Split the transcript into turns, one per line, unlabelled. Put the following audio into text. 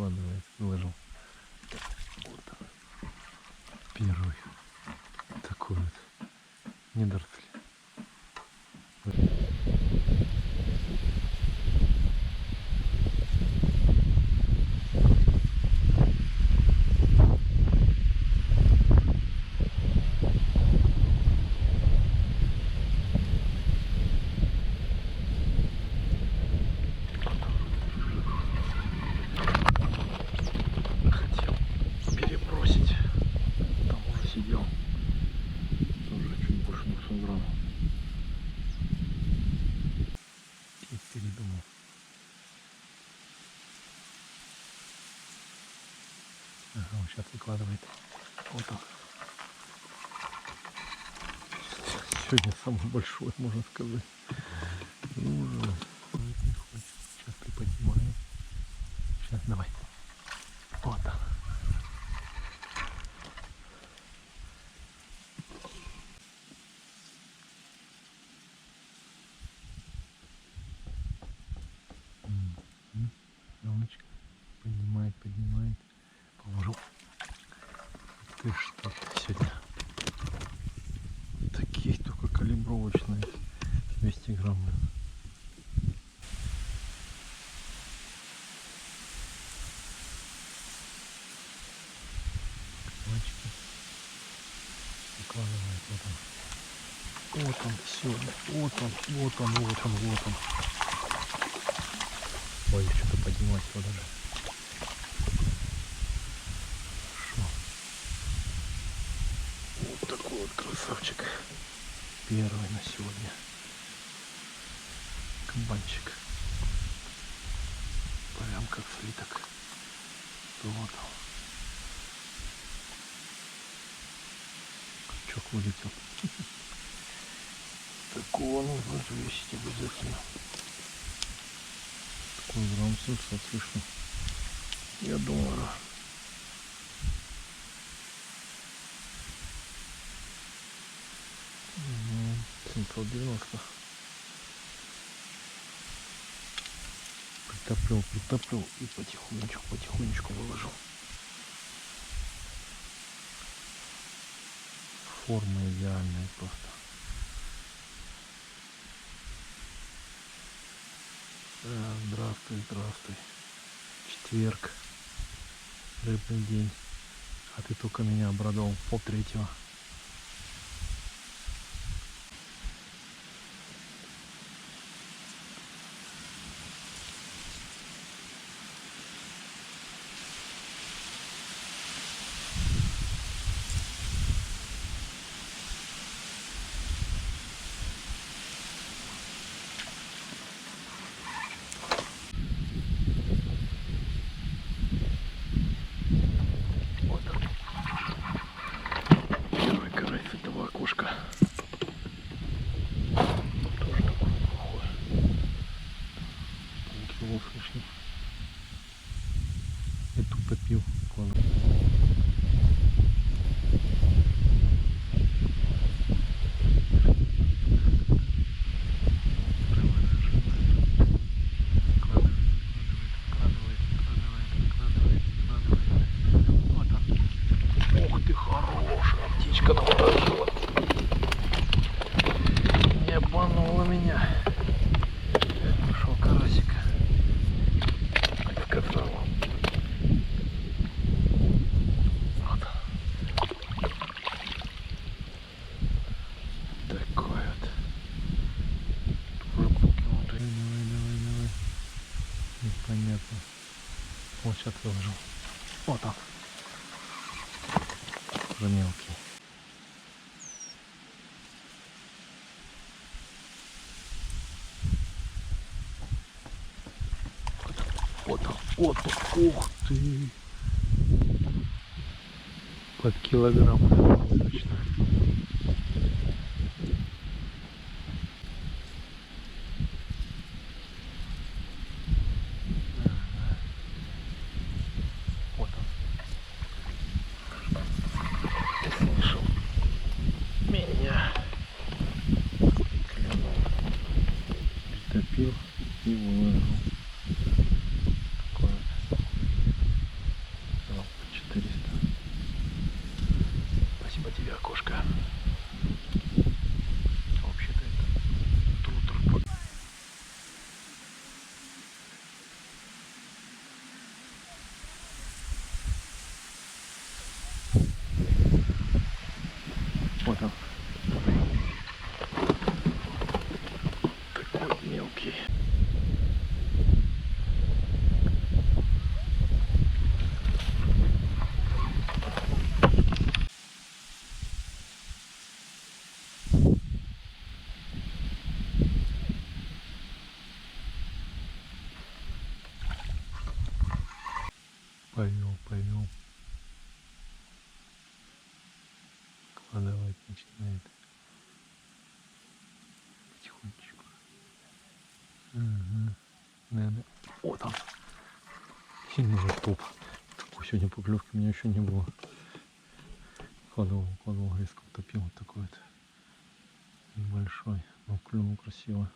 выкладывает, выложил. Вот он. Первый такой вот недоросль. Сидел тоже чуть больше 200 грамм и передумал. Ага, он сейчас выкладывает. Вот он. Сегодня самый большой, можно сказать. Ужас. Не хочет. Сейчас приподнимаю. Сейчас давай. Вот он. Ромочка поднимает, поднимает. Положил. Ты что сегодня? Такие только калибровочные. 200 грамм. Мальчики. Выкладывает. Вот он. Вот он сегодня. Вот он, вот он, вот он, вот он. Ой, что-то поднимать его даже. Хорошо. Вот такой вот красавчик. Первый на сегодня. Кабанчик. Прям как слиток. Вот он. Крючок вылетел. Такого нужно взвесить обязательно. Такой грамм 700 слышно. Я думаю. Угу. 790. Притоплю и потихонечку выложил. Форма идеальная просто. Да, здравствуй. Четверг. Рыбный день. А ты только меня обрадовал. 2:30. Слышно. Я тупо пил. Ух ты, хорошая птичка натащила. Не обманула меня. Нашел карасика. Как сказал. Вот. Такой вот. Давай. Непонятно. Вот сейчас выложил. Вот он. Уже мелкий. Вот он. Ух ты. Под килограмм. Точно. Притопил и выложил. Такое. Угу. Наверное. О, там. Сильный топ. Такой сегодня поклевки у меня еще не было. Укладывал, резко утопил вот такой вот небольшой. Ну, клюнул красиво.